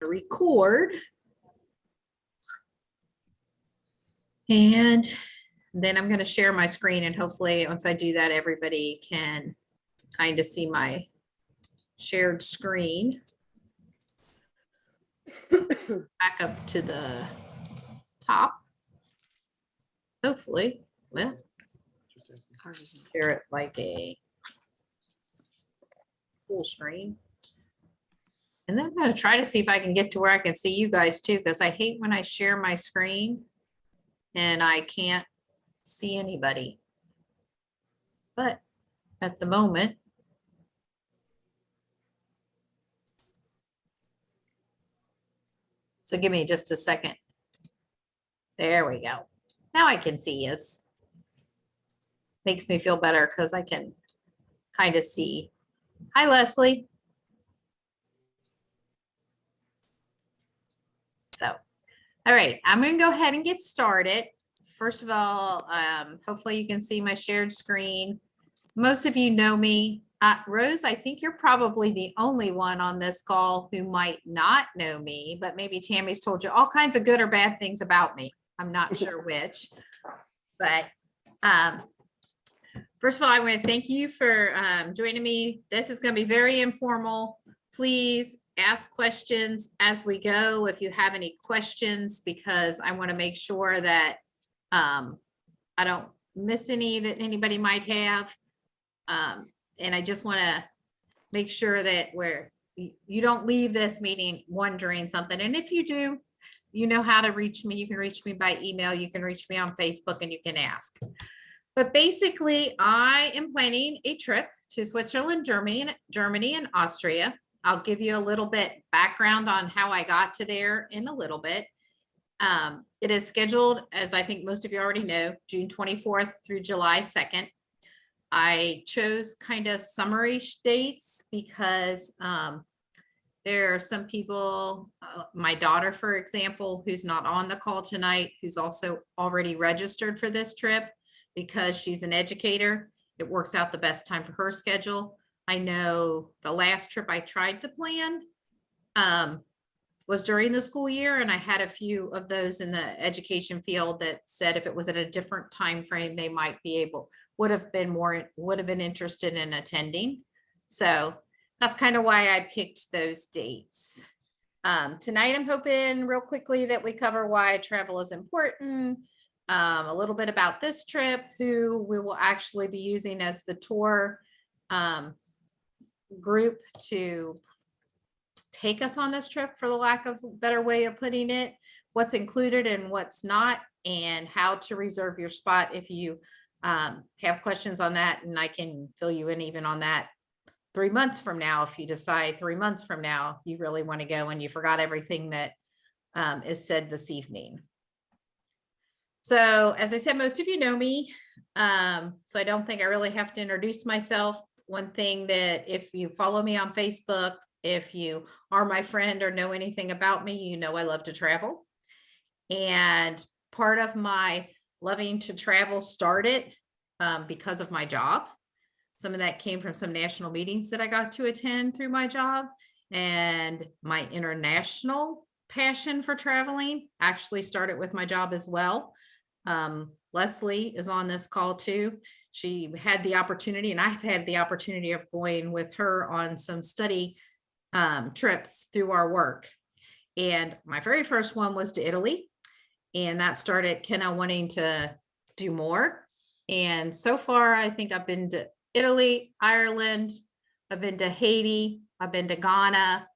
to record. And then I'm going to share my screen, and hopefully once I do that, everybody can kind of see my shared screen. Back up to the top. Hopefully, well, share it like a full screen. And then I'm going to try to see if I can get to where I can see you guys too, because I hate when I share my screen and I can't see anybody. But at the moment, so give me just a second. There we go. Now I can see us. Makes me feel better because I can kind of see. Hi, Leslie. So, all right, I'm going to go ahead and get started. First of all, hopefully you can see my shared screen. Most of you know me. Rose, I think you're probably the only one on this call who might not know me, but maybe Tammy's told you all kinds of good or bad things about me. I'm not sure which, but first of all, I want to thank you for joining me. This is going to be very informal. Please ask questions as we go if you have any questions, because I want to make sure that I don't miss any that anybody might have. And I just want to make sure that you don't leave this meeting wondering something. And if you do, you know how to reach me. You can reach me by email. You can reach me on Facebook, and you can ask. But basically, I am planning a trip to Switzerland, Germany, and Austria. I'll give you a little bit background on how I got to there in a little bit. It is scheduled, as I think most of you already know, June 24th through July 2nd. I chose kind of summary dates because there are some people, my daughter, for example, who's not on the call tonight, who's also already registered for this trip because she's an educator. It works out the best time for her schedule. I know the last trip I tried to plan was during the school year, and I had a few of those in the education field that said if it was at a different time frame, they might be able, would have been interested in attending. So that's kind of why I picked those dates. Tonight, I'm hoping real quickly that we cover why travel is important, a little bit about this trip, who we will actually be using as the tour group to take us on this trip, for the lack of a better way of putting it, what's included and what's not, and how to reserve your spot if you have questions on that. And I can fill you in even on that 3 months from now, if you decide 3 months from now you really want to go and you forgot everything that is said this evening. So as I said, most of you know me, so I don't think I really have to introduce myself. One thing that if you follow me on Facebook, if you are my friend or know anything about me, you know I love to travel. And part of my loving to travel started because of my job. Some of that came from some national meetings that I got to attend through my job. And my international passion for traveling actually started with my job as well. Leslie is on this call too. She had the opportunity, and I've had the opportunity of going with her on some study trips through our work. And my very first one was to Italy, and that started Kenna wanting to do more. And so far, I think I've been to Italy, Ireland, I've been to Haiti, I've been to Ghana,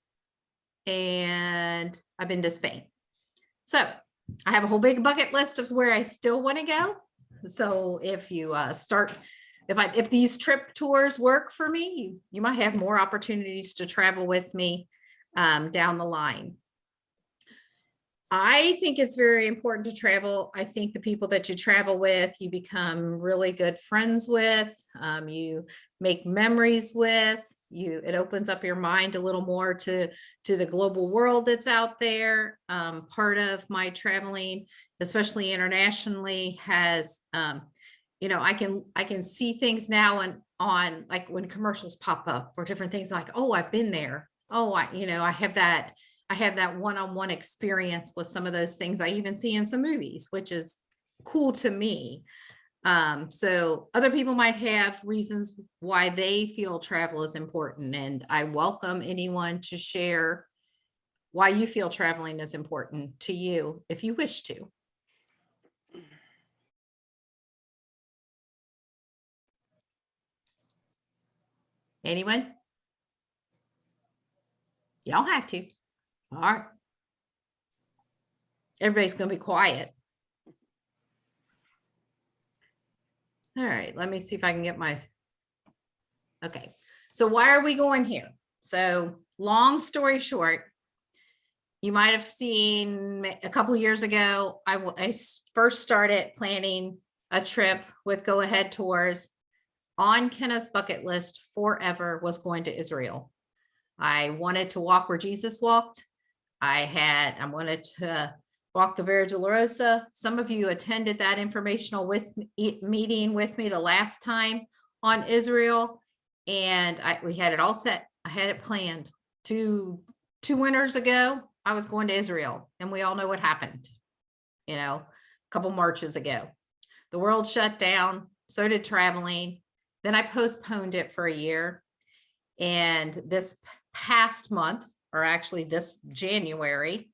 and I've been to Spain. So I have a whole big bucket list of where I still want to go. So if you if these trip tours work for me, you might have more opportunities to travel with me down the line. I think it's very important to travel. I think the people that you travel with, you become really good friends with, you make memories with, it opens up your mind a little more to the global world that's out there. Part of my traveling, especially internationally, has, I can see things now on like when commercials pop up or different things like, oh, I've been there. Oh, I have that I have that one-on-one experience with some of those things I even see in some movies, which is cool to me. So other people might have reasons why they feel travel is important, and I welcome anyone to share why you feel traveling is important to you if you wish to. Anyone? You don't have to. All right. Everybody's going to be quiet. All right, let me see if I can get my, okay. So why are we going here? So long story short, you might have seen a couple years ago, I first started planning a trip with Go Ahead Tours. On Kenna's bucket list forever was going to Israel. I wanted to walk where Jesus walked. I wanted to walk the Via Dolorosa. Some of you attended that informational meeting with me the last time on Israel, and we had it all set. I had it planned. Two winters ago, I was going to Israel, and we all know what happened, a couple Marches ago. The world shut down, so did traveling. Then I postponed it for a year. And this past month, or actually this January,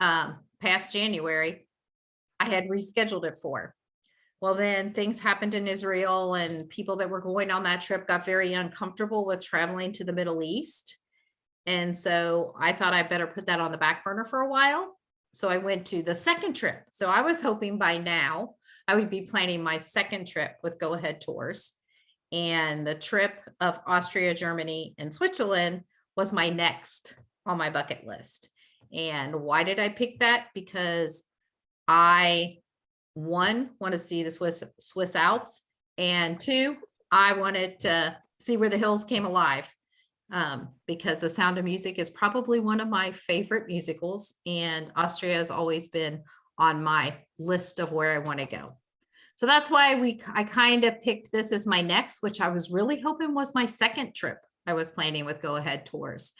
past January, I had rescheduled it for. Well, then things happened in Israel, and people that were going on that trip got very uncomfortable with traveling to the Middle East. And so I thought I better put that on the back burner for a while. So I went to the second trip. So I was hoping by now I would be planning my second trip with Go Ahead Tours. And the trip of Austria, Germany, and Switzerland was my next on my bucket list. And why did I pick that? Because I, one, want to see the Swiss Alps, and two, I wanted to see where the hills came alive, because The Sound of Music is probably one of my favorite musicals, and Austria has always been on my list of where I want to go. So that's why I kind of picked this as my next, which I was really hoping was my second trip I was planning with Go Ahead Tours.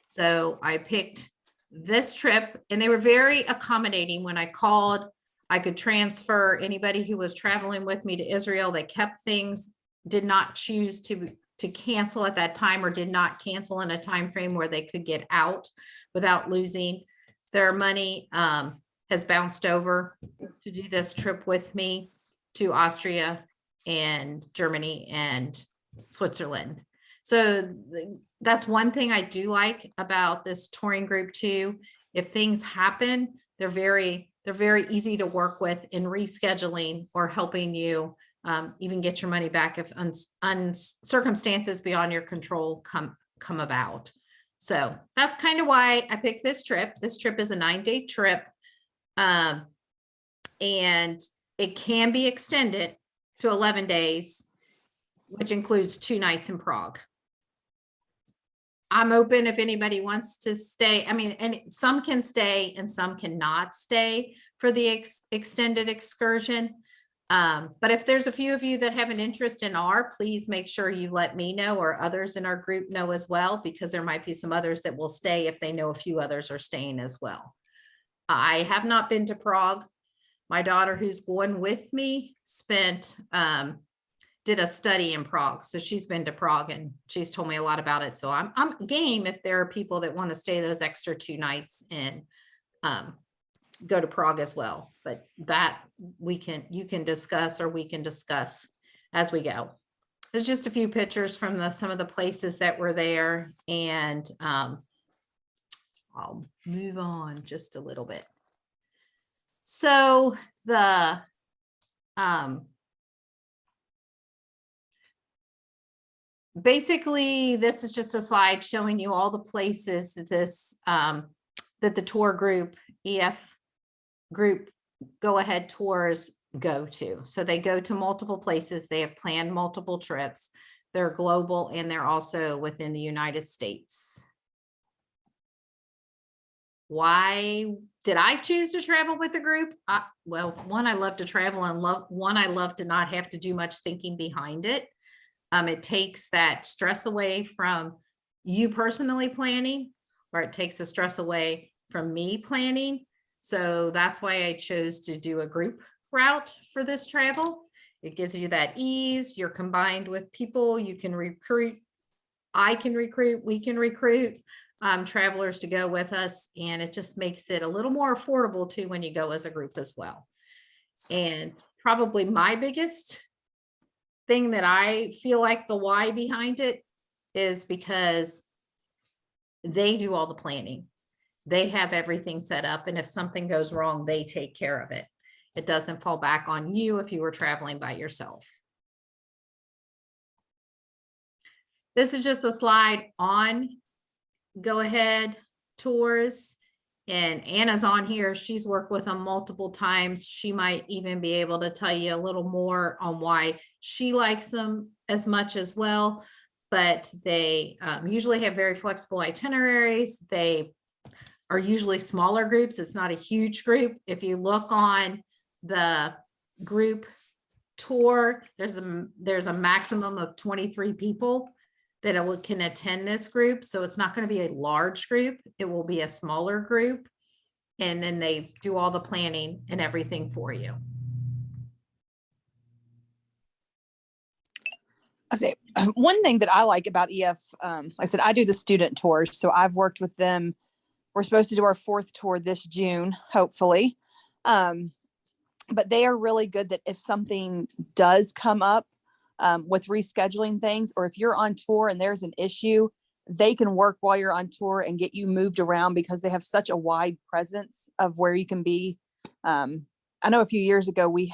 So I picked this trip, and they were very accommodating. When I called, I could transfer anybody who was traveling with me to Israel. They kept things, did not choose to cancel at that time, or did not cancel in a time frame where they could get out without losing their money. Has bounced over to do this trip with me to Austria and Germany and Switzerland. So that's one thing I do like about this touring group too. If things happen, they're very easy to work with in rescheduling or helping you even get your money back if circumstances beyond your control come about. So that's kind of why I picked this trip. This trip is a 9-day trip. And it can be extended to 11 days, which includes 2 nights in Prague. I'm open if anybody wants to stay. I mean, and some can stay and some cannot stay for the extended excursion. But if there's a few of you that have an interest in please make sure you let me know, or others in our group know as well, because there might be some others that will stay if they know a few others are staying as well. I have not been to Prague. My daughter, who's going with me, did a study in Prague. So she's been to Prague and she's told me a lot about it. So I'm game if there are people that want to stay those extra 2 nights and go to Prague as well. But that you can discuss, or we can discuss as we go. There's just a few pictures from some of the places that were there, and I'll move on just a little bit. So the basically, this is just a slide showing you all the places that that the tour group, EF group, Go Ahead Tours go to. So they go to multiple places. They have planned multiple trips. They're global, and they're also within the United States. Why did I choose to travel with a group? Well, one, I love to travel, and I love to not have to do much thinking behind it. It takes that stress away from you personally planning, or it takes the stress away from me planning. So that's why I chose to do a group route for this travel. It gives you that ease. You're combined with people. You can recruit. I can recruit. We can recruit travelers to go with us. And it just makes it a little more affordable too when you go as a group as well. And probably my biggest thing that I feel like the why behind it is because they do all the planning. They have everything set up. And if something goes wrong, they take care of it. It doesn't fall back on you if you were traveling by yourself. This is just a slide on Go Ahead Tours. And Anna's on here. She's worked with them multiple times. She might even be able to tell you a little more on why she likes them as much as well. But they usually have very flexible itineraries. They are usually smaller groups. It's not a huge group. If you look on the group tour, there's a maximum of 23 people that can attend this group. So it's not going to be a large group. It will be a smaller group. And then they do all the planning and everything for you. I say one thing that I like about EF, I said, I do the student tours. So I've worked with them. We're supposed to do our 4th tour this June, hopefully. But they are really good that if something does come up with rescheduling things, or if you're on tour and there's an issue, they can work while you're on tour and get you moved around because they have such a wide presence of where you can be. I know a few years ago we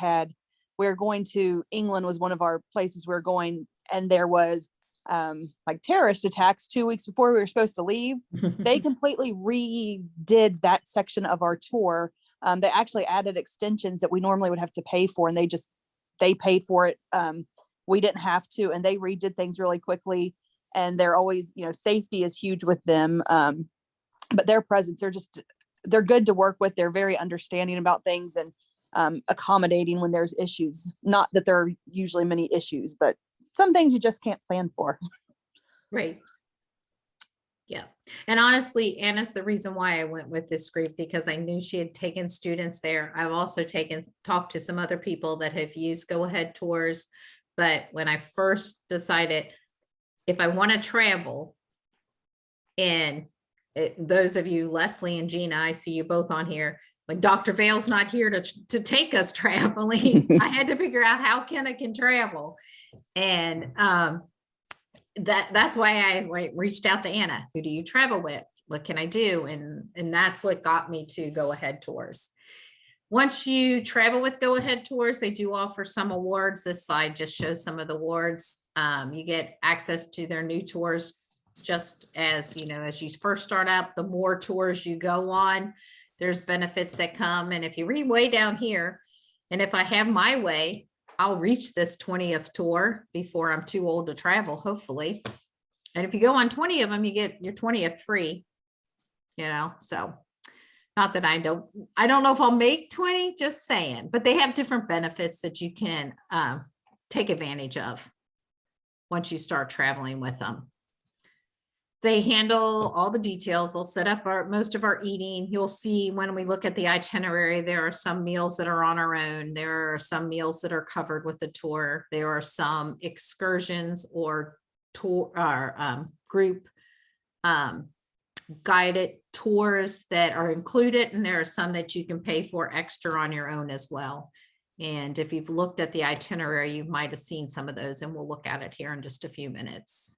were going to England was one of our places we were going, and there was like terrorist attacks 2 weeks before we were supposed to leave. They completely redid that section of our tour. They actually added extensions that we normally would have to pay for, and they paid for it. We didn't have to, and they redid things really quickly. And they're always, safety is huge with them. But their presence, they're good to work with. They're very understanding about things and accommodating when there's issues. Not that there are usually many issues, but some things you just can't plan for. Right. Yeah. And honestly, Anna's the reason why I went with this group, because I knew she had taken students there. I've also talked to some other people that have used Go Ahead Tours. But when I first decided if I want to travel, and those of you, Leslie and Gina, I see you both on here, when Dr. Vale's not here to take us traveling, I had to figure out how I can travel. And that's why I reached out to Anna. Who do you travel with? What can I do? And that's what got me to Go Ahead Tours. Once you travel with Go Ahead Tours, they do offer some awards. This slide just shows some of the awards. You get access to their new tours, just as as you first start out. The more tours you go on, there's benefits that come. And if you read way down here, and if I have my way, I'll reach this 20th tour before I'm too old to travel, hopefully. And if you go on 20 of them, you get your 20th free, so not that I don't know if I'll make 20, just saying, but they have different benefits that you can take advantage of once you start traveling with them. They handle all the details. They'll set up most of our eating. You'll see when we look at the itinerary, there are some meals that are on our own. There are some meals that are covered with the tour. There are some excursions or tour group guided tours that are included, and there are some that you can pay for extra on your own as well. And if you've looked at the itinerary, you might have seen some of those, and we'll look at it here in just a few minutes.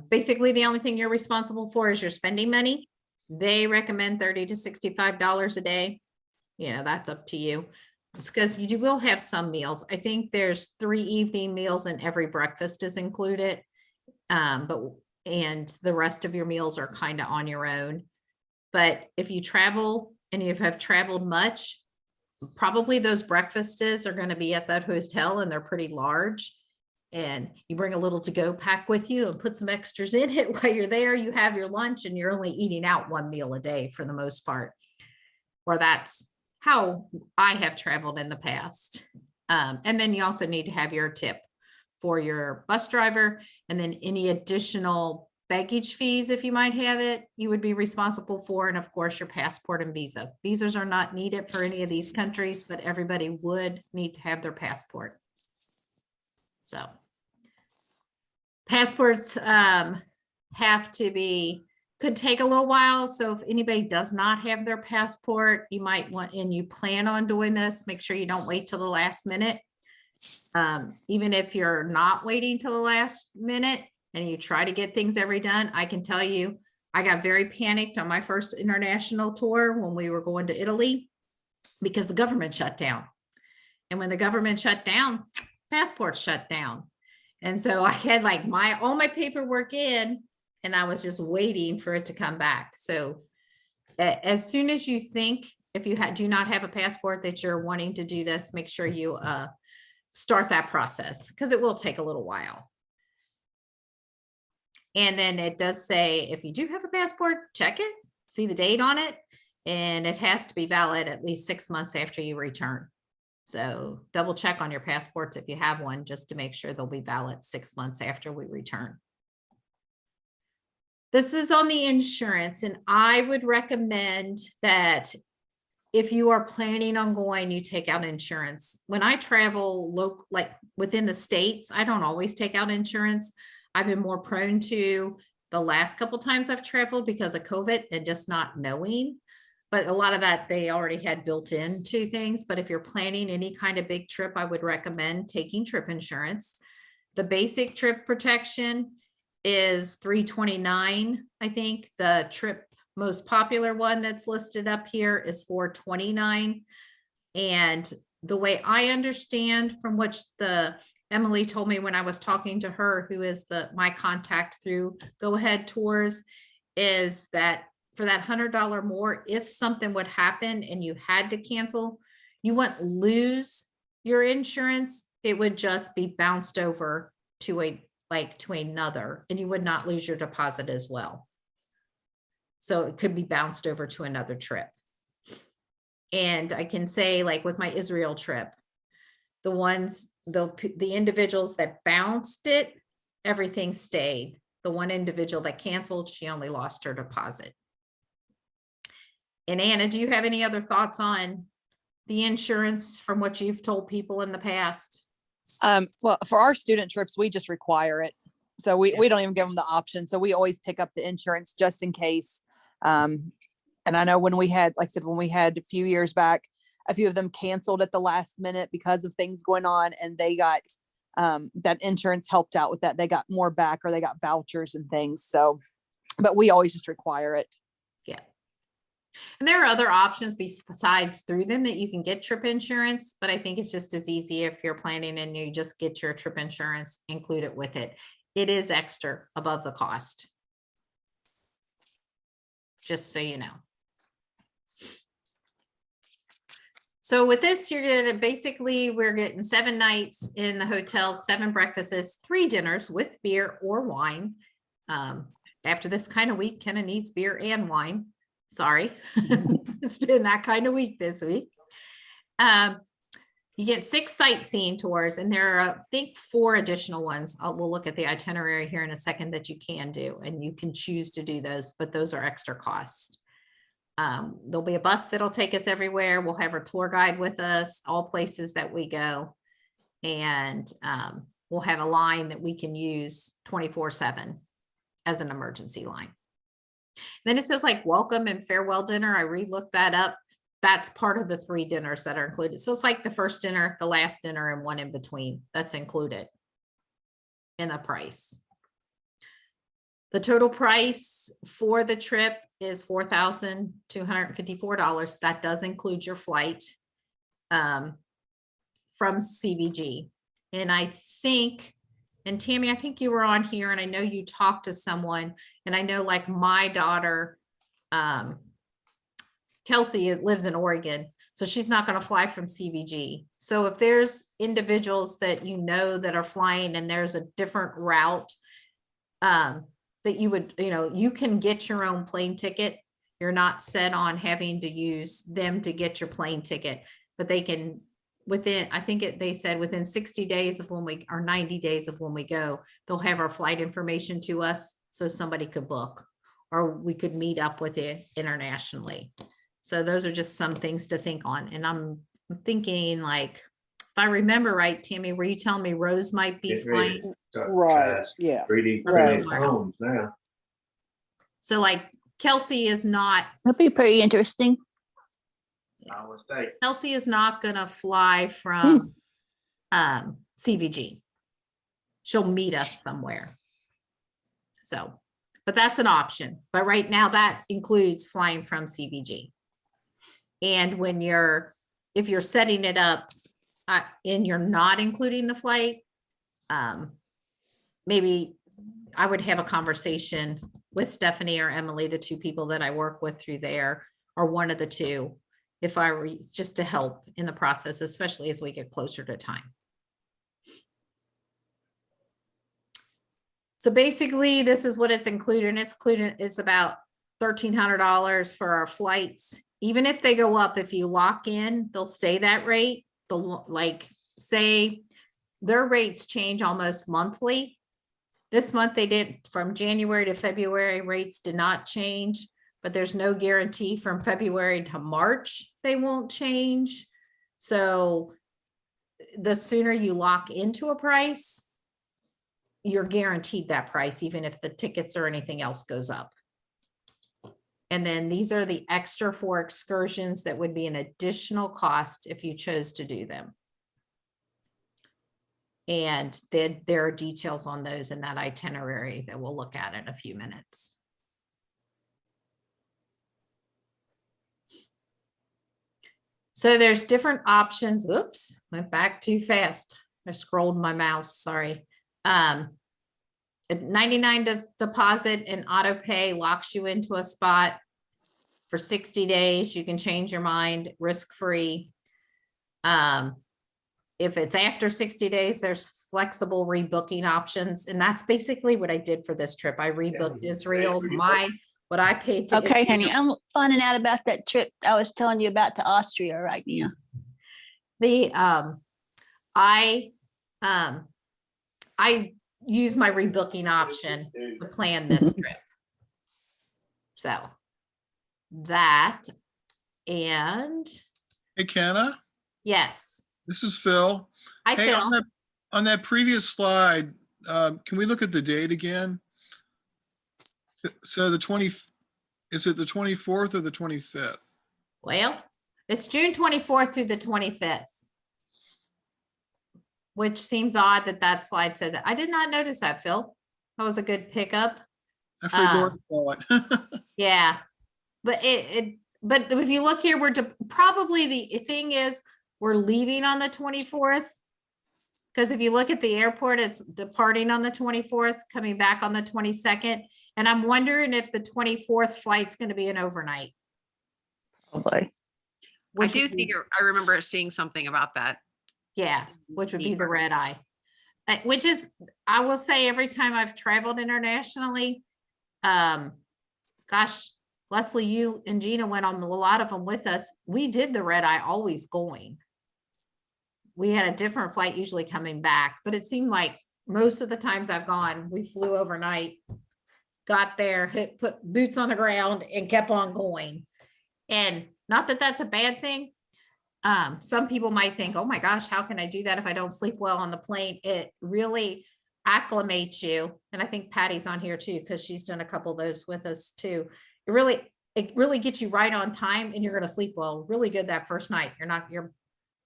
Basically, the only thing you're responsible for is your spending money. They recommend $30 to $65 a day. That's up to you. It's because you will have some meals. I think there's 3 evening meals and every breakfast is included. And the rest of your meals are kind of on your own. But if you travel and you have traveled much, probably those breakfasts are going to be at that hotel, and they're pretty large. And you bring a little to-go pack with you and put some extras in it while you're there. You have your lunch, and you're only eating out 1 meal a day for the most part. Or that's how I have traveled in the past. And then you also need to have your tip for your bus driver, and then any additional baggage fees, if you might have it, you would be responsible for, and of course, your passport and visa. Visas are not needed for any of these countries, but everybody would need to have their passport. So passports have to be, could take a little while. So if anybody does not have their passport, you might want, and you plan on doing this, make sure you don't wait till the last minute. Even if you're not waiting till the last minute and you try to get things every done, I can tell you, I got very panicked on my first international tour when we were going to Italy because the government shut down. And when the government shut down, passports shut down. And so I had like all my paperwork in, and I was just waiting for it to come back. So as soon as you think, if you do not have a passport that you're wanting to do this, make sure you start that process, because it will take a little while. And then it does say, if you do have a passport, check it, see the date on it, and it has to be valid at least 6 months after you return. So double check on your passports if you have one, just to make sure they'll be valid 6 months after we return. This is on the insurance, and I would recommend that if you are planning on going, you take out insurance. When I travel like within the States, I don't always take out insurance. I've been more prone to the last couple times I've traveled because of COVID and just not knowing. But a lot of that they already had built into things. But if you're planning any kind of big trip, I would recommend taking trip insurance. The basic trip protection is $329. I think the trip most popular one that's listed up here is $429. And the way I understand from which Emily told me when I was talking to her, who is my contact through Go Ahead Tours, is that for that $100 more, if something would happen and you had to cancel, you wouldn't lose your insurance. It would just be bounced over to another, and you would not lose your deposit as well. So it could be bounced over to another trip. And I can say, like with my Israel trip, the individuals that bounced it, everything stayed. The one individual that canceled, she only lost her deposit. And Anna, do you have any other thoughts on the insurance from what you've told people in the past? Well, for our student trips, we just require it. So we don't even give them the option. So we always pick up the insurance just in case. And I know when we had, like I said, when we had a few years back, a few of them canceled at the last minute because of things going on, and they got that insurance helped out with that. They got more back, or they got vouchers and things. So, but we always just require it. Yeah. And there are other options besides through them that you can get trip insurance, but I think it's just as easy if you're planning and you just get your trip insurance, include it with it. It is extra above the cost. Just so you know. So with this, you're gonna basically, we're getting 7 nights in the hotel, 7 breakfasts, 3 dinners with beer or wine. After this kind of week, Kenna needs beer and wine. Sorry, it's been that kind of week this week. You get 6 sightseeing tours, and there are, I think, 4 additional ones. We'll look at the itinerary here in a second that you can do, and you can choose to do those, but those are extra cost. There'll be a bus that'll take us everywhere. We'll have our tour guide with us, all places that we go. And we'll have a line that we can use 24/7 as an emergency line. Then it says like welcome and farewell dinner. I re-looked that up. That's part of the 3 dinners that are included. So it's like the first dinner, the last dinner, and one in between. That's included in the price. The total price for the trip is $4,254. That does include your flight from CVG. And I think, and Tammy, I think you were on here, and I know you talked to someone, and I know like my daughter, Kelsey, lives in Oregon, so she's not going to fly from CVG. So if there's individuals that you know that are flying and there's a different route, that you would, you can get your own plane ticket. You're not set on having to use them to get your plane ticket, but they can I think they said within 60 days of when or 90 days of when we go, they'll have our flight information to us so somebody could book, or we could meet up with it internationally. So those are just some things to think on. And I'm thinking, like, if I remember right, Tammy, were you telling me Rose might be flying? Right, yeah. 3D Right. printed homes now. So like Kelsey is not, That'd be pretty interesting. Iowa State. Kelsey is not gonna fly from CVG. She'll meet us somewhere. So, but that's an option. But right now that includes flying from CVG. And when if you're setting it up and you're not including the flight, maybe I would have a conversation with Stephanie or Emily, the two people that I work with through there, or one of the two, if I were just to help in the process, especially as we get closer to time. So basically, this is what it's included. It's about $1,300 for our flights. Even if they go up, if you lock in, they'll stay that rate. They'll, like, say their rates change almost monthly. This month they did, from January to February, rates did not change, but there's no guarantee from February to March they won't change. So the sooner you lock into a price, you're guaranteed that price, even if the tickets or anything else goes up. And then these are the extra 4 excursions that would be an additional cost if you chose to do them. And then there are details on those in that itinerary that we'll look at in a few minutes. So there's different options. Oops, went back too fast. I scrolled my mouse, sorry. A 99 deposit and auto pay locks you into a spot for 60 days. You can change your mind risk-free. If it's after 60 days, there's flexible rebooking options. And that's basically what I did for this trip. I rebooked Israel, what I paid to. Okay, honey, Israel. I'm finding out about that trip I was telling you about to Austria right now. I use my rebooking option to plan this trip. So that, and Hey, Kenna, yes, this is Phil. I Hey, feel, on that previous slide, can we look at the date again? So is it the 24th or the 25th? well, it's June 24th through the 25th. Which seems odd that slide said that. I did not notice that, Phil. That was a good pickup. Actually, Lord saw it. Yeah, but but if you look here, probably the thing is we're leaving on the 24th. Because if you look at the airport, it's departing on the 24th, coming back on the 22nd. And I'm wondering if the 24th flight's going to be an overnight. Probably. I which do would be- think, I remember seeing something about that. Yeah, which would be the Deeper. red eye. Which is, I will say, every time I've traveled internationally, gosh, Leslie, you and Gina went on a lot of them with us. We did the red eye always going. We had a different flight usually coming back, but it seemed like most of the times I've gone, we flew overnight, got there, put boots on the ground and kept on going. And not that that's a bad thing. Some people might think, oh my gosh, how can I do that if I don't sleep well on the plane? It really acclimates you. And I think Patty's on here too, because she's done a couple of those with us too. It really gets you right on time and you're going to sleep well, really good that first night.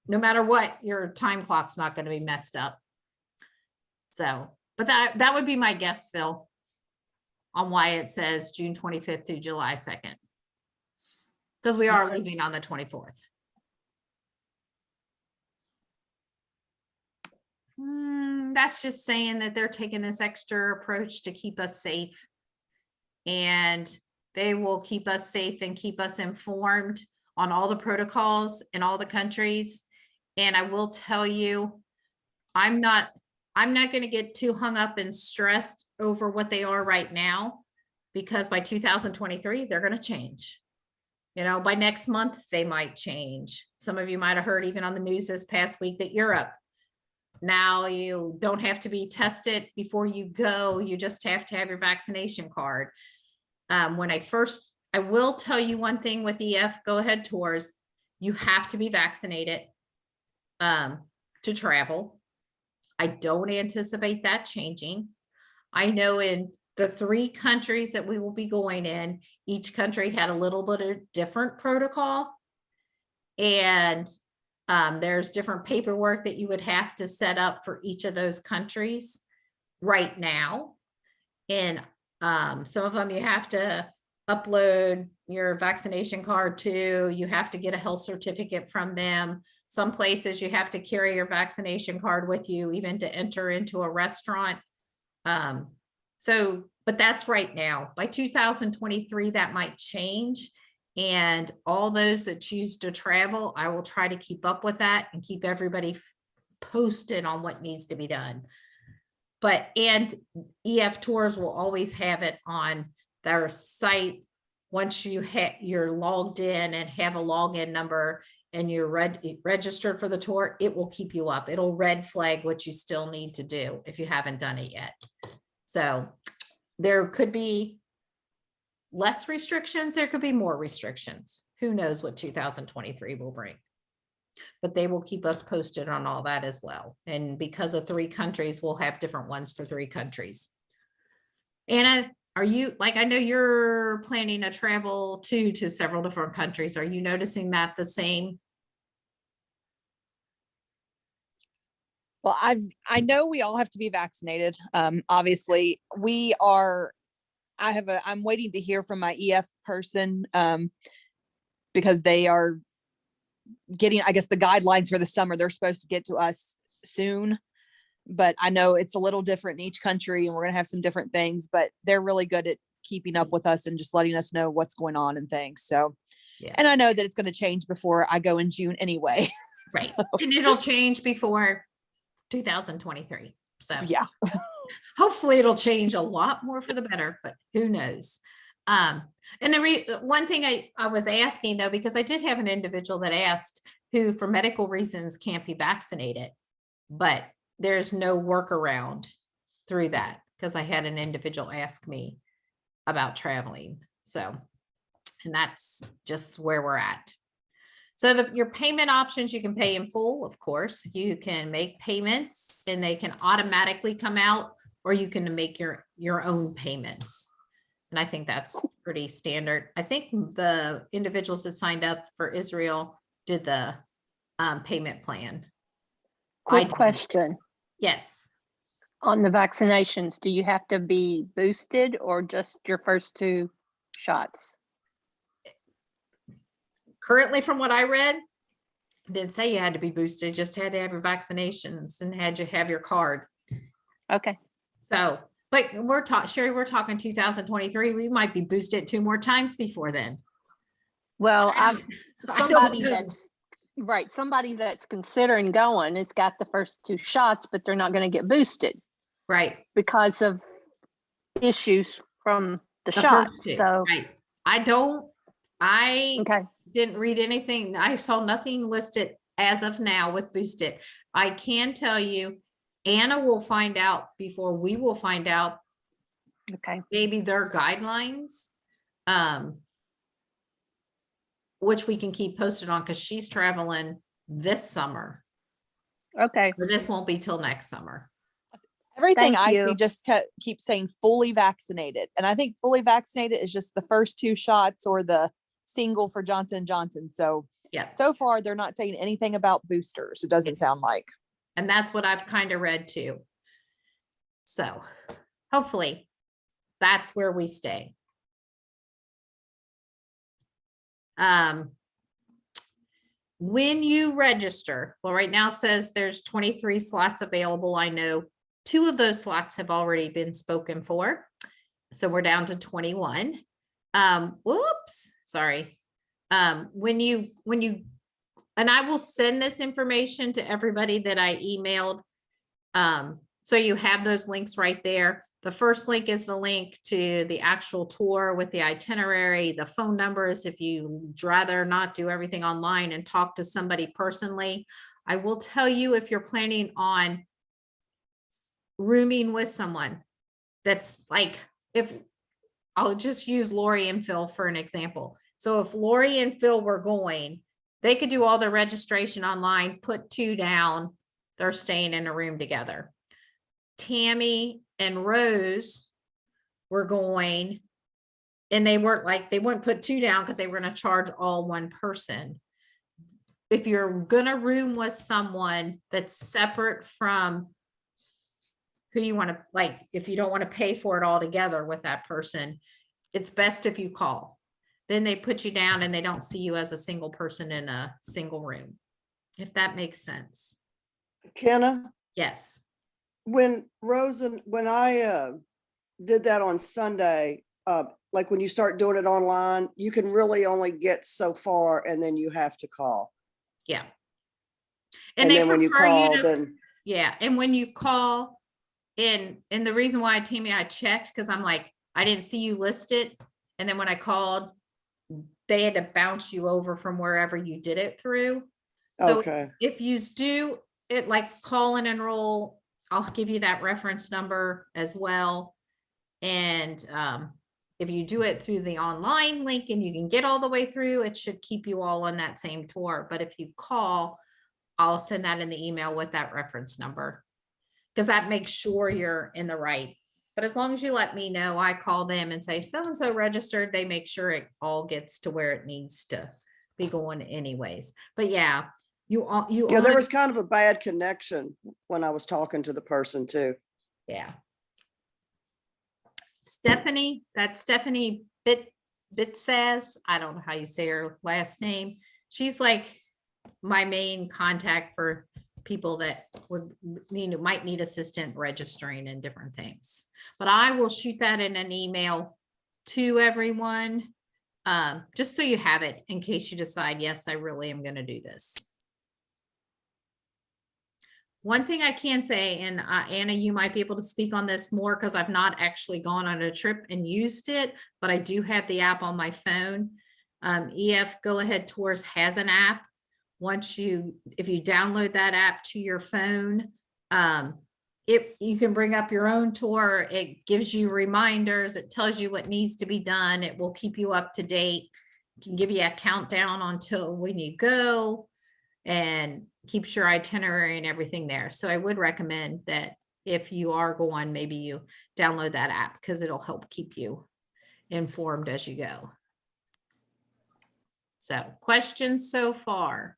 No matter what, your time clock's not going to be messed up. So, but that would be my guess, Phil, on why it says June 25th through July 2nd. Because we are leaving on the 24th. That's just saying that they're taking this extra approach to keep us safe. And they will keep us safe and keep us informed on all the protocols in all the countries. And I will tell you, I'm not going to get too hung up and stressed over what they are right now, because by 2023, they're going to change. By next month, they might change. Some of you might have heard even on the news this past week that Europe now you don't have to be tested before you go. You just have to have your vaccination card. I will tell you one thing with EF Go Ahead Tours, you have to be vaccinated to travel. I don't anticipate that changing. I know in the 3 countries that we will be going in, each country had a little bit of different protocol. And there's different paperwork that you would have to set up for each of those countries right now. And some of them you have to upload your vaccination card to, you have to get a health certificate from them. Some places you have to carry your vaccination card with you, even to enter into a restaurant. But that's right now. By 2023, that might change. And all those that choose to travel, I will try to keep up with that and keep everybody posted on what needs to be done. And EF Tours will always have it on their site. Once you're logged in and have a login number and you're registered for the tour, it will keep you up. It'll red flag what you still need to do if you haven't done it yet. So there could be less restrictions, there could be more restrictions. Who knows what 2023 will bring? But they will keep us posted on all that as well. And because of 3 countries, we'll have different ones for 3 countries. Anna, are you, like, I know you're planning to travel to several different countries. Are you noticing that the same? Well, I know we all have to be vaccinated. Obviously I'm waiting to hear from my EF person, because they are getting, I guess, the guidelines for the summer. They're supposed to get to us soon, but I know it's a little different in each country and we're gonna have some different things, but they're really good at keeping up with us and just letting us know what's going on and things. So, Yeah. and I know that it's going to change before I go in June anyway. Right. And it'll change before 2023. So Yeah. hopefully it'll change a lot more for the better, but who knows? And the one thing I was asking though, because I did have an individual that asked who for medical reasons can't be vaccinated, but there's no workaround through that, because I had an individual ask me about traveling. So, and that's just where we're at. So your payment options, you can pay in full, of course. You can make payments and they can automatically come out, or you can make your own payments. And I think that's pretty standard. I think the individuals that signed up for Israel did the payment plan. Quick question Yes. on the vaccinations. Do you have to be boosted or just your first 2 shots? Currently, from what I read, it didn't say you had to be boosted, just had to have your vaccinations and had to have your card. Okay. So, but Sherry, we're talking 2023. We might be boosted 2 more times before then. Well, I don't somebody know. that's right. Somebody that's considering going has got the first 2 shots, but they're not going to get boosted Right. because of issues from the The shots. first 2, So, right. I okay. didn't read anything. I saw nothing listed as of now with boosted. I can tell you, Anna will find out before we will find out Okay. maybe their guidelines, which we can keep posted on because she's traveling this summer. Okay. But this won't be till next summer. Everything Thank I see you. just keeps saying fully vaccinated. And I think fully vaccinated is just the first 2 shots or the single for Johnson & Johnson. So, Yeah. so far they're not saying anything about boosters. It doesn't sound like. And that's what I've kind of read too. So hopefully that's where we stay. When you register, well, right now it says there's 23 slots available. I know 2 of those slots have already been spoken for. So we're down to 21. Whoops, sorry. When you, and I will send this information to everybody that I emailed. So you have those links right there. The first link is the link to the actual tour with the itinerary, the phone numbers, if you'd rather not do everything online and talk to somebody personally. I will tell you, if you're planning on rooming with someone that's like, if, I'll just use Lori and Phil for an example. So if Lori and Phil were going, they could do all their registration online, put 2 down, they're staying in a room together. Tammy and Rose were going, and they weren't like, they wouldn't put 2 down because they were going to charge all one person. If you're gonna room with someone that's separate from who you want to, like, if you don't want to pay for it all together with that person, it's best if you call. Then they put you down and they don't see you as a single person in a single room. If that makes sense. Kenna, Yes. when I did that on Sunday, like when you start doing it online, you can really only get so far and then you have to call. Yeah. And they then when you prefer call, to- then, Yeah, and when you call in, and the reason why, Tammy, I checked, because I'm like, I didn't see you listed. And then when I called, they had to bounce you over from wherever you did it through. So okay, if you do it like call and enroll, I'll give you that reference number as well. And if you do it through the online link and you can get all the way through, it should keep you all on that same tour. But if you call, I'll send that in the email with that reference number, because that makes sure you're in the right. But as long as you let me know, I call them and say, so-and-so registered, they make sure it all gets to where it needs to be going anyways. But yeah, you yeah, there only- was kind of a bad connection when I was talking to the person too. yeah. Stephanie, that's Stephanie Bitsaz. I don't know how you say her last name. She's like my main contact for people that might need assistant registering and different things. But I will shoot that in an email to everyone, just so you have it in case you decide, yes, I really am going to do this. One thing I can say, and Anna, you might be able to speak on this more because I've not actually gone on a trip and used it, but I do have the app on my phone. EF Go Ahead Tours has an app. If you download that app to your phone, you can bring up your own tour. It gives you reminders. It tells you what needs to be done. It will keep you up to date. It can give you a countdown until when you go, and keeps your itinerary and everything there. So I would recommend that if you are going, maybe you download that app because it'll help keep you informed as you go. So questions so far?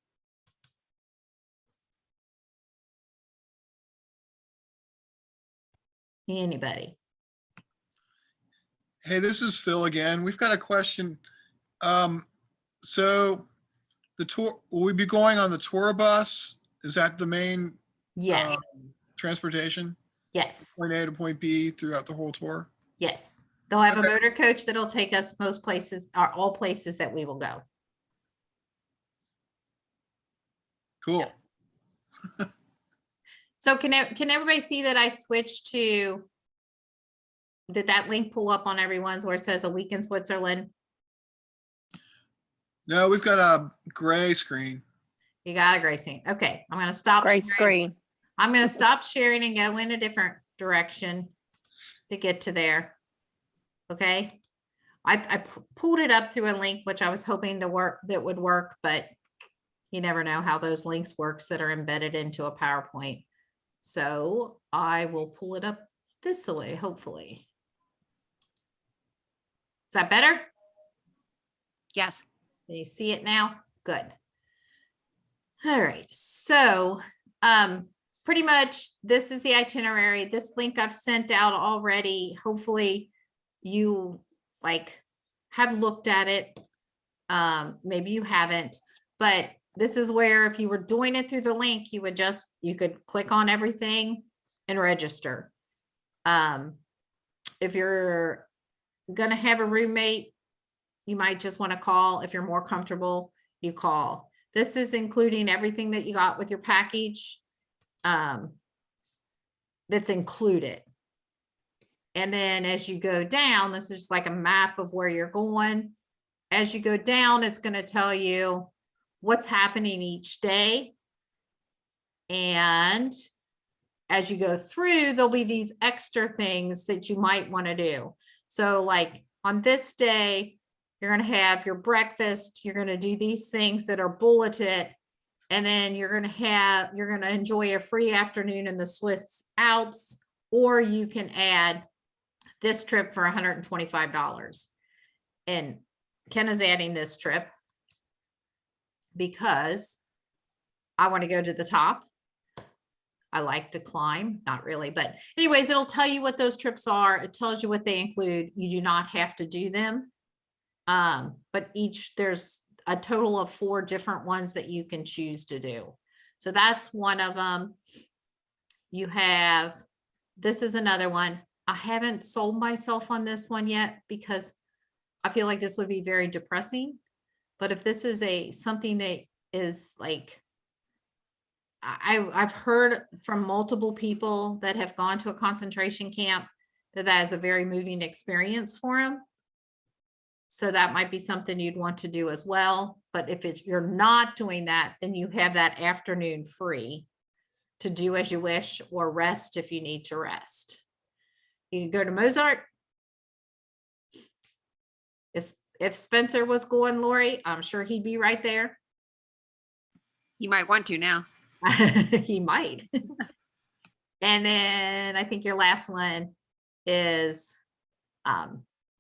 Anybody? Hey, this is Phil again. We've got a question. So the tour, will we be going on the tour bus? Is that the main Yes, transportation? yes, Point A to point B throughout the whole tour? yes. They'll have a Okay. motor coach that'll take us most places, or all places that we will go. Cool. So can everybody see that I switched to, did that link pull up on everyone's where it says a week in Switzerland? No, we've got a gray screen. You got a gray screen. Okay, I'm gonna stop. Gray sharing. screen. I'm gonna stop sharing and go in a different direction to get to there. Okay. I pulled it up through a link, which I was hoping that would work, but you never know how those links works that are embedded into a PowerPoint. So I will pull it up this way, hopefully. Is that better? Yes. Can you see it now? Good. All right, so pretty much this is the itinerary. This link I've sent out already. Hopefully you have looked at it. Maybe you haven't, but this is where if you were doing it through the link, you could click on everything and register. If you're gonna have a roommate, you might just want to call. If you're more comfortable, you call. This is including everything that you got with your package that's included. And then as you go down, this is just like a map of where you're going. As you go down, it's going to tell you what's happening each day. And as you go through, there'll be these extra things that you might want to do. So like on this day, you're going to have your breakfast, you're going to do these things that are bulleted, and then you're going to enjoy a free afternoon in the Swiss Alps, or you can add this trip for $125. And Ken is adding this trip because I want to go to the top. I like to climb, not really, but anyways, it'll tell you what those trips are. It tells you what they include. You do not have to do them. But there's a total of 4 different ones that you can choose to do. So that's one of them. You have, this is another one. I haven't sold myself on this one yet because I feel like this would be very depressing. But if this is something that is like, I've heard from multiple people that have gone to a concentration camp that is a very moving experience for them. So that might be something you'd want to do as well. But if you're not doing that, then you have that afternoon free to do as you wish or rest if you need to rest. You can go to Mozart. If Spencer was going, Lori, I'm sure he'd be right there. You might want to now. He might. And then I think your last one is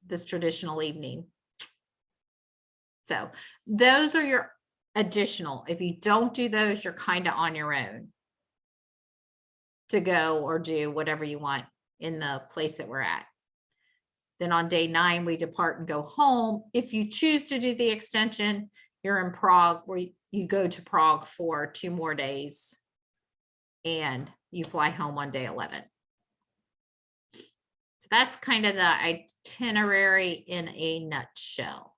this traditional evening. So those are your additional. If you don't do those, you're kind of on your own to go or do whatever you want in the place that we're at. Then on day 9, we depart and go home. If you choose to do the extension, you're in Prague, where you go to Prague for 2 more days and you fly home on day 11. So that's kind of the itinerary in a nutshell.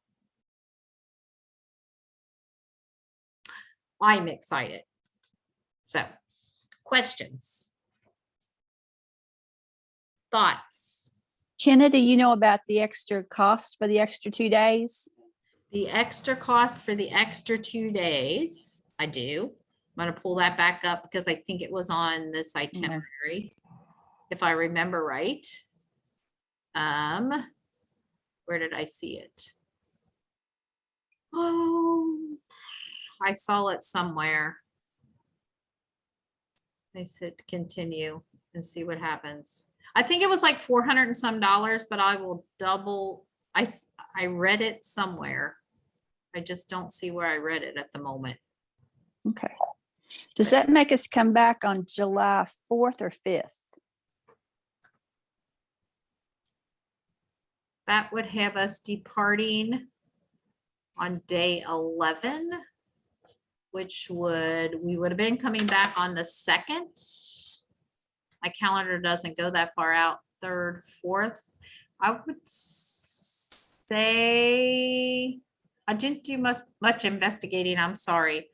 I'm excited. So, questions? Thoughts? Kenna, do you know about the extra cost for the extra 2 days? The extra cost for the extra 2 days, I do. I'm going to pull that back up because I think it was on this itinerary, if I remember right. Where did I see it? Oh, I saw it somewhere. I said continue and see what happens. I think it was like $400 and some, but I will double. I read it somewhere. I just don't see where I read it at the moment. Okay. Does that make us come back on July 4th or 5th? That would have us departing on day 11, which we would have been coming back on the 2nd. My calendar doesn't go that far out. 3rd, 4th. I would say I didn't do much investigating. I'm sorry,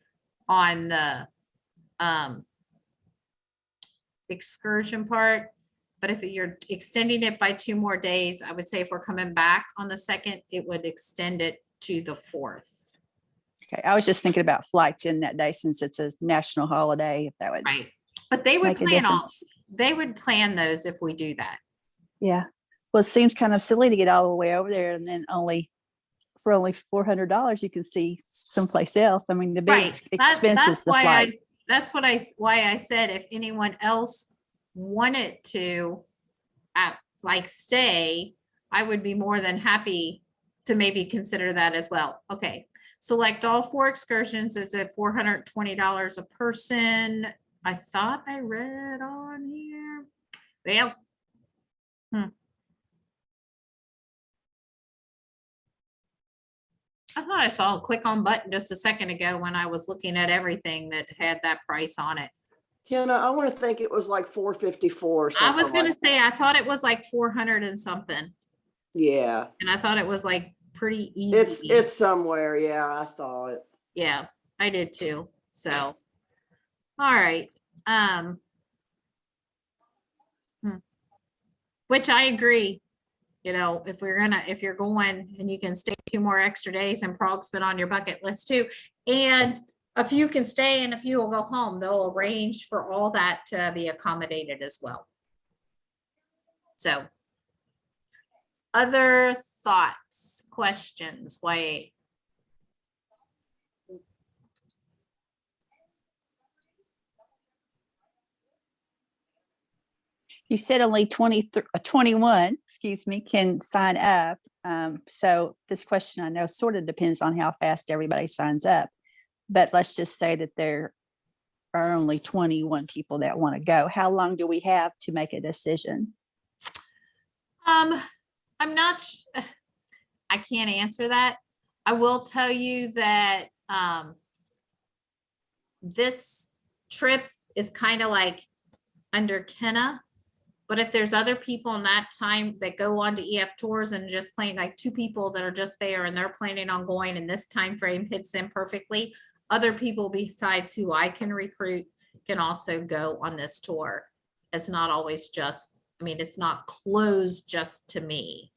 on the excursion part. But if you're extending it by 2 more days, I would say if we're coming back on the 2nd, it would extend it to the 4th. Okay, I was just thinking about flights in that day since it's a national holiday, if that would Right. But they would make a plan difference. they would plan those if we do that. Yeah. Well, it seems kind of silly to get all the way over there and then for only $400 you can see someplace else. I mean, the big Right. expense is the flight. That's why I said if anyone else wanted to stay, I would be more than happy to maybe consider that as well. Okay. Select all 4 excursions. It's at $420 a person. I thought I read on here. Well, I thought I saw a click on button just a second ago when I was looking at everything that had that price on it. Kenna, I want to think it was like 454 or I something. was going to like say, I thought it was like 400 and something. Yeah, And I thought it was like pretty easy. it's somewhere. Yeah, I saw it. Yeah, I did too. So, all right. Which I agree. You know, if you're going and you can stay 2 more extra days and Prague's been on your bucket list too. And a few can stay and a few will go home. They'll arrange for all that to be accommodated as well. So. Other thoughts, questions, wait. You said only 21, excuse me, can sign up. So this question I know sort of depends on how fast everybody signs up. But let's just say that there are only 21 people that want to go. How long do we have to make a decision? I'm not, I can't answer that. I will tell you that, this trip is kind of like under Kenna. But if there's other people in that time that go on to EF tours and just playing, like 2 people that are just there and they're planning on going and this time frame hits them perfectly, other people besides who I can recruit can also go on this tour. It's not always just, I mean, it's not closed just to me.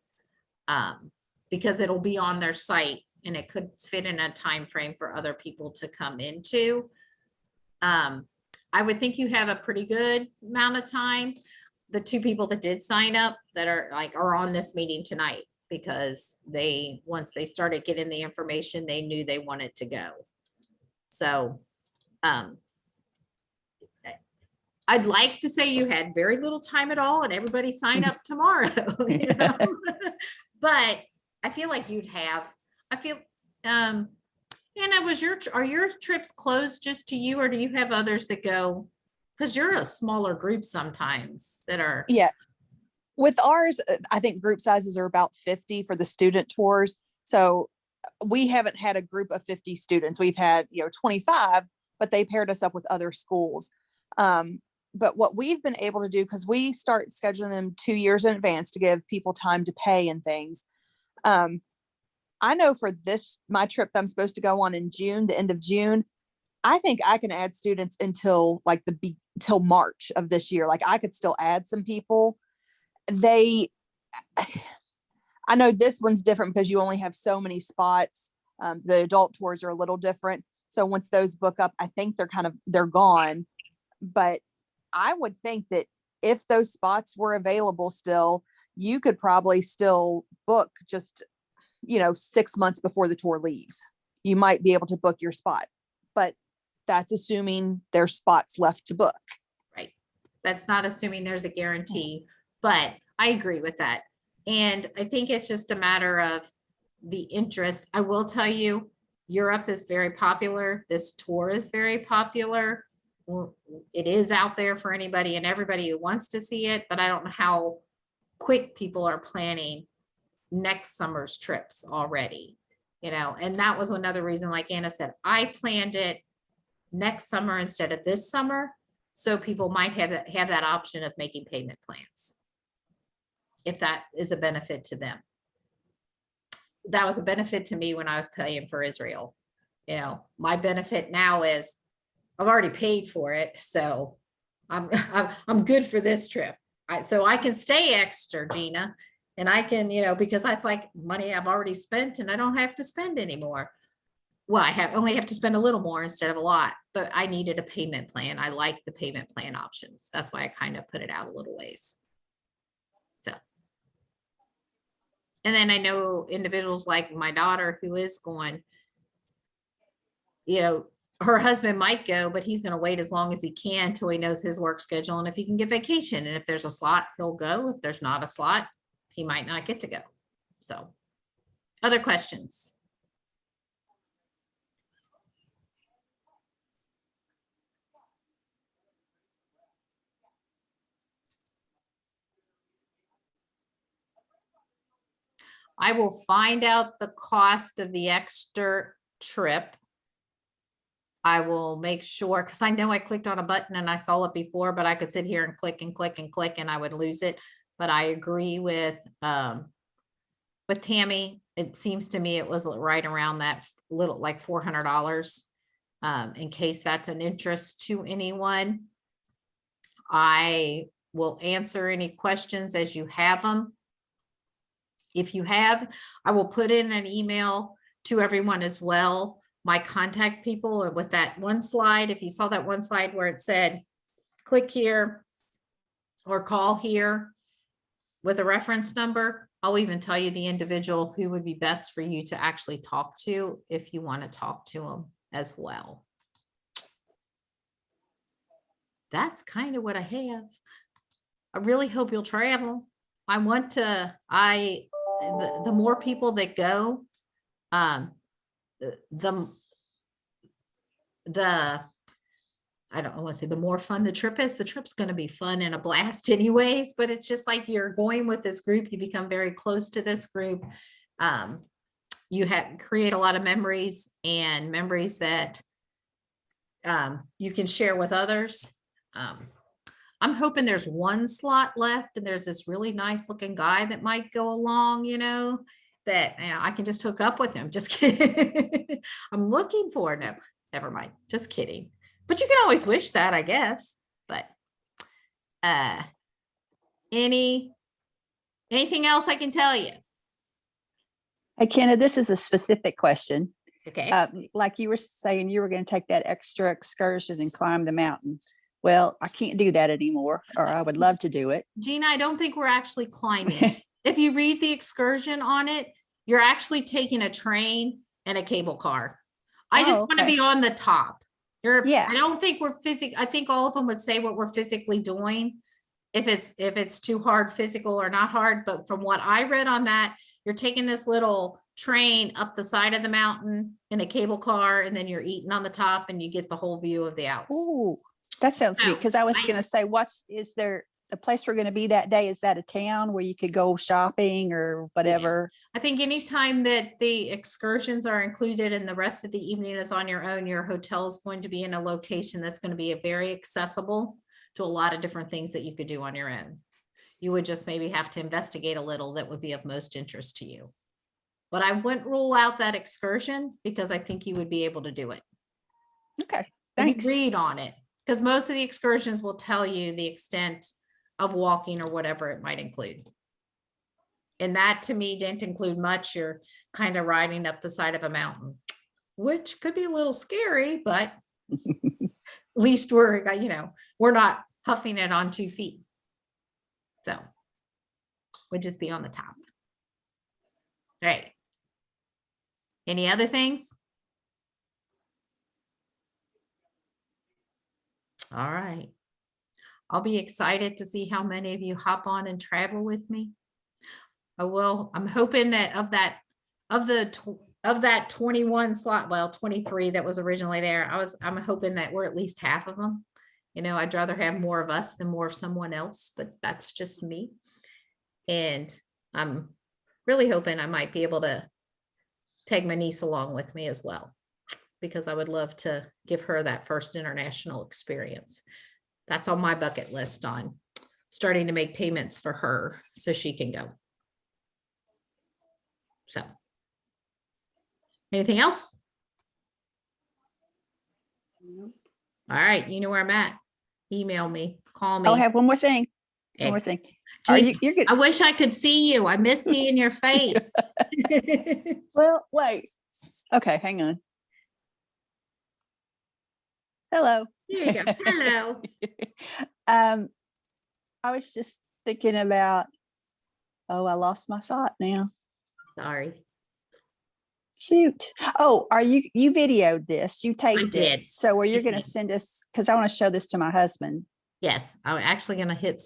Because it'll be on their site and it could fit in a time frame for other people to come into. I would think you have a pretty good amount of time. The 2 people that did sign up that are on this meeting tonight, because once they started getting the information, they knew they wanted to go. So, I'd like to say you had very little time at all and everybody sign up tomorrow, you know? But I feel like you'd have, Anna, are your trips closed just to you, or do you have others that go? Because you're a smaller group sometimes that are. Yeah. With ours, I think group sizes are about 50 for the student tours. So we haven't had a group of 50 students. We've had, 25, but they paired us up with other schools. But what we've been able to do, because we start scheduling them 2 years in advance to give people time to pay and things. I know for my trip that I'm supposed to go on in June, the end of June, I think I can add students until till March of this year. Like I could still add some people. I know this one's different because you only have so many spots. The adult tours are a little different. So once those book up, I think they're gone. But I would think that if those spots were available still, you could probably still book just, 6 months before the tour leaves. You might be able to book your spot, but that's assuming there's spots left to book. Right. That's not assuming there's a guarantee, but I agree with that. And I think it's just a matter of the interest. I will tell you, Europe is very popular. This tour is very popular. It is out there for anybody and everybody who wants to see it, but I don't know how quick people are planning next summer's trips already, and that was another reason, like Anna said, I planned it next summer instead of this summer. So people might have that option of making payment plans, if that is a benefit to them. That was a benefit to me when I was paying for Israel. My benefit now is I've already paid for it, so I'm good for this trip. So I can stay extra, Gina, and I can, because that's like money I've already spent and I don't have to spend anymore. Well, I only have to spend a little more instead of a lot, but I needed a payment plan. I like the payment plan options. That's why I kind of put it out a little ways. So. And then I know individuals like my daughter who is going, her husband might go, but he's going to wait as long as he can till he knows his work schedule and if he can get vacation. And if there's a slot, he'll go. If there's not a slot, he might not get to go. So, other questions? I will find out the cost of the extra trip. I will make sure, because I know I clicked on a button and I saw it before, but I could sit here and click and click and click and I would lose it. But I agree with Tammy. It seems to me it was right around that little, like $400, in case that's an interest to anyone. I will answer any questions as you have them. If you have, I will put in an email to everyone as well, my contact people, or with that one slide, if you saw that one slide where it said, click here or call here with a reference number, I'll even tell you the individual who would be best for you to actually talk to if you want to talk to them as well. That's kind of what I have. I really hope you'll travel. I want to, the more people that go, the I don't want to say the more fun the trip is. The trip's going to be fun and a blast anyways, but it's just like you're going with this group, you become very close to this group. You create a lot of memories, and memories that you can share with others. I'm hoping there's one slot left, and there's this really nice looking guy that might go along, that I can just hook up with him. Just kidding. I'm looking for, no, never mind. Just kidding. But you can always wish that, I guess. But anything else I can tell you? Hey, Kenna, this is a specific question. Okay. Like you were saying, you were going to take that extra excursion and climb the mountain. Well, I can't do that anymore, or I would love to do it. Gina, I don't think we're actually climbing. If you read the excursion on it, you're actually taking a train and a cable car. I just Oh, want to okay. be on the top. Yeah. I don't think we're I think all of them would say what we're physically doing. If it's too hard, physical or not hard, but from what I read on that, you're taking this little train up the side of the mountain in a cable car, and then you're eating on the top, and you get the whole view of the Alps. Oh, that sounds So, neat. Because I was I- going to say, is there a place we're going to be that day? Is that a town where you could go shopping or whatever? I think anytime that the excursions are included and the rest of the evening is on your own, your hotel is going to be in a location that's going to be very accessible to a lot of different things that you could do on your own. You would just maybe have to investigate a little that would be of most interest to you. But I wouldn't rule out that excursion, because I think you would be able to do it. Okay, If thanks. you read on it, because most of the excursions will tell you the extent of walking or whatever it might include. And that to me didn't include much. You're kind of riding up the side of a mountain, which could be a little scary, but at least we're not huffing it on 2 feet. So would just be on the top. All right. Any other things? All right. I'll be excited to see how many of you hop on and travel with me. I will. I'm hoping that of that 21 slot, well, 23 that was originally there, I'm hoping that we're at least half of them. I'd rather have more of us than more of someone else, but that's just me. And I'm really hoping I might be able to take my niece along with me as well, because I would love to give her that first international experience. That's on my bucket list, on starting to make payments for her so she can go. So, anything else? Nope. All right, you know where I'm at. Email me, call me. Oh, I have one more thing. Okay. One more thing. Are Gina, you're good? I wish I could see you. I miss seeing your face. Well, wait. Okay, hang on. Hello. There you go. Hello. I was just thinking about, I lost my thought now. Sorry. Shoot. Oh, you videoed this? You taped did. it. So are you I going to did. send us, because I want to show this to my husband. Yes, I'm actually going to hit